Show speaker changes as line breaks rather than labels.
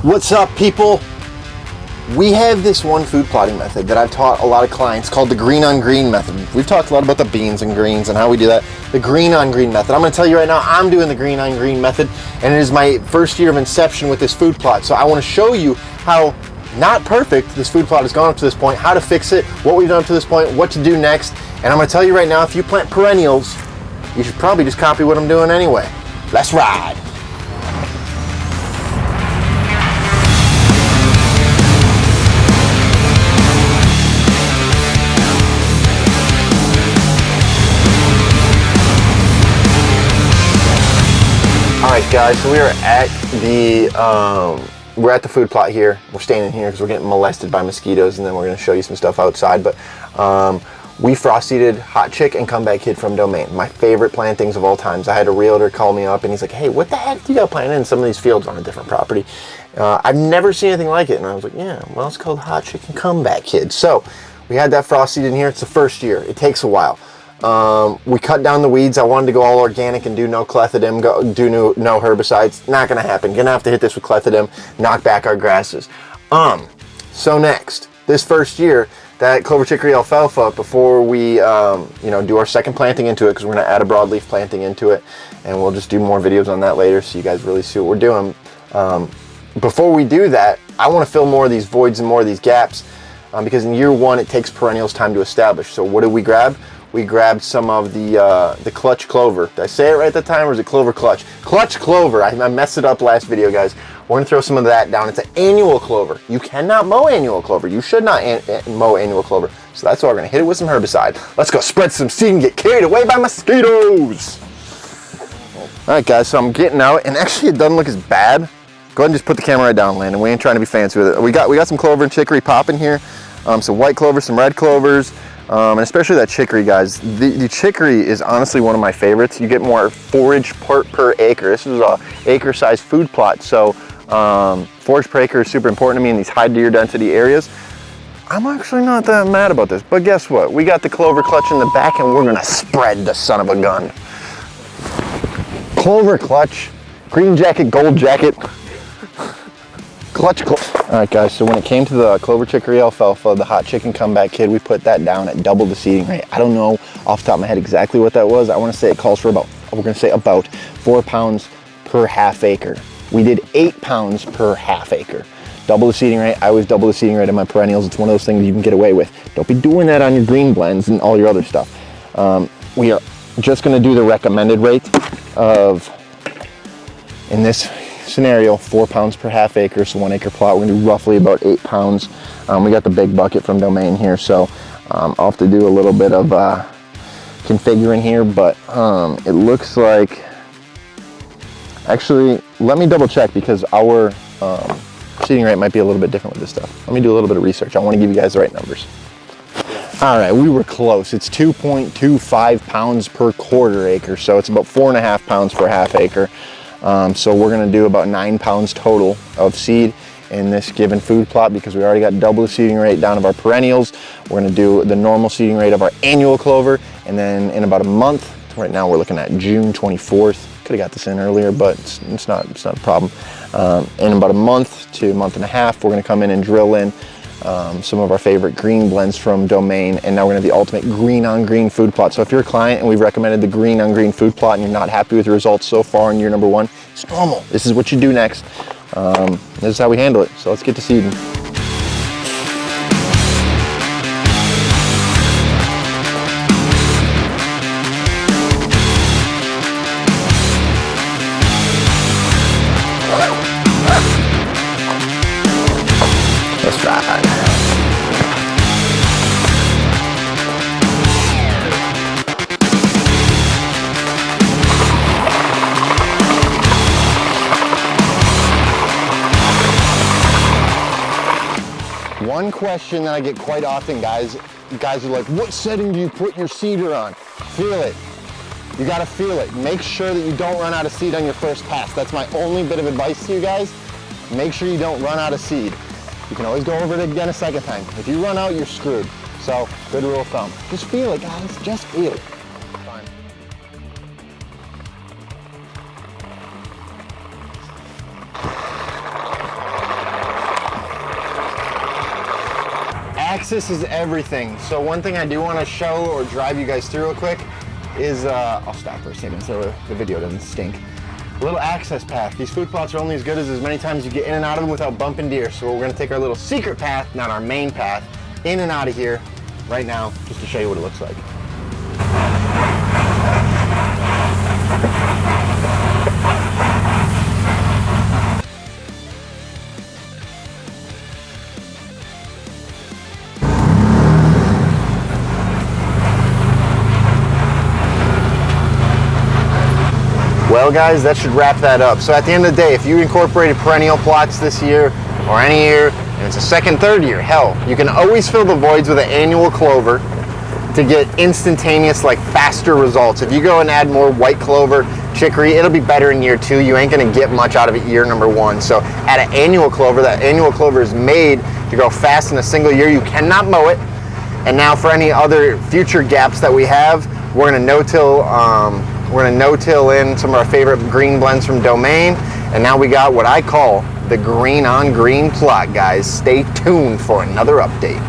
What's up, people? We have this one food plotting method that I've taught a lot of clients called the green on green method. We've talked a lot about the beans and greens and how we do that. The green on green method. I'm going to tell you right now, I'm doing the green on green method, and it is my first year of inception with this food plot. So I want to show you how not perfect this food plot has gone up to this point, how to fix it, what we've done up to this point, what to do next. And I'm going to tell you right now, if you plant perennials, you should probably just copy what I'm doing anyway. Let's ride. Alright guys, so we're at the food plot here. We're staying in here because we're getting molested by mosquitoes, and then we're going to show you some stuff outside. But we frost seeded Hot Chick and Comeback Kid from Domain. My favorite plantings of all times. I had a realtor call me up and he's like, hey, what the heck do you got planted in some of these fields on a different property? I've never seen anything like it. And I was like, yeah, well, it's called Hot Chick and Comeback Kid. So we had that frost seed in here. It's the first year. It takes a while. We cut down the weeds. I wanted to go all organic and do no clethodim, do no herbicides. Not gonna happen. Gonna have to hit this with clethodim, knock back our grasses. So next, this first year, that clover chicory alfalfa, before we do our second planting into it, because we're gonna add a broadleaf planting into it, and we'll just do more videos on that later so you guys really see what we're doing. Before we do that, I want to fill more of these voids and more of these gaps, because in year one it takes perennials time to establish. So what did we grab? We grabbed some of the Clutch Clover. Did I say it right that time, or is it Clover Clutch? Clutch Clover. I messed it up last video, guys. We're gonna throw some of that down. It's an annual clover. You cannot mow annual clover. You should not mow annual clover. So that's why we're gonna hit it with some herbicide. Let's go spread some seed and get carried away by mosquitoes. All right, guys, so I'm getting out, and actually it doesn't look as bad. Go ahead and just put the camera right down, Landon. We ain't trying to be fancy with it. We got some clover and chicory popping here. Some white clover, some red clovers. And especially that chicory, guys. The chicory is honestly one of my favorites. You get more forage per acre. This is a acre-sized food plot, so forage per acre is super important to me in these high deer density areas. I'm actually not that mad about this, but guess what? We got the clover clutch in the back, and we're gonna spread the son of a gun. Clover clutch, green jacket, gold jacket. Clutch Clover. All right, guys, so when it came to the clover chicory alfalfa, the Hot Chick and Comeback Kid, we put that down at double the seeding rate. I don't know off the top of my head exactly what that was. I want to say it calls for about 4 pounds per half acre. We did 8 pounds per half acre. Double the seeding rate. I always double the seeding rate in my perennials. It's one of those things you can get away with. Don't be doing that on your green blends and all your other stuff. We are just going to do the recommended rate of, in this scenario, 4 pounds per half acre, so 1 acre plot. We're gonna do roughly about 8 pounds. We got the big bucket from Domain here, so I'll have to do a little bit of configuring here, but it looks like, actually, let me double check, because our seeding rate might be a little bit different with this stuff. Let me do a little bit of research. I want to give you guys the right numbers. All right, we were close. It's 2.25 pounds per quarter acre, so it's about 4.5 pounds per half acre. So we're gonna do about 9 pounds total of seed in this given food plot, because we already got double the seeding rate down of our perennials. We're gonna do the normal seeding rate of our annual clover, and then in about a month, right now we're looking at June 24th. Could have got this in earlier, but it's not a problem. In about a month to a month and a half, we're gonna come in and drill in some of our favorite green blends from Domain, and now we're gonna have the ultimate green on green food plot. So if you're a client and we've recommended the green on green food plot and you're not happy with the results so far in year number 1, it's normal. This is what you do next. This is how we handle it. So let's get to seeding. Let's ride. One question that I get quite often, guys are like, what setting do you put your seeder on? Feel it. You gotta feel it. Make sure that you don't run out of seed on your first pass. That's my only bit of advice to you guys. Make sure you don't run out of seed. You can always go over it again a second time. If you run out, you're screwed. So, good rule of thumb. Just feel it, guys. Just feel it. Fine. Axis is everything. So one thing I do want to show or drive you guys through real quick is, I'll stop for a second so the video doesn't stink. A little access path. These food plots are only as good as many times you get in and out of them without bumping deer. So we're gonna take our little secret path, not our main path, in and out of here right now, just to show you what it looks like. Well guys, that should wrap that up. So at the end of the day, if you incorporated perennial plots this year or any year, and it's a second, third year, hell, you can always fill the voids with an annual clover to get instantaneous, like faster results. If you go and add more white clover, chicory, it'll be better in year 2. You ain't gonna get much out of it year number 1. So add an annual clover. That annual clover is made to grow fast in a single year. You cannot mow it. And now for any other future gaps that we have, we're gonna no-till in some of our favorite green blends from Domain, and now we got what I call the green on green plot, guys. Stay tuned for another update.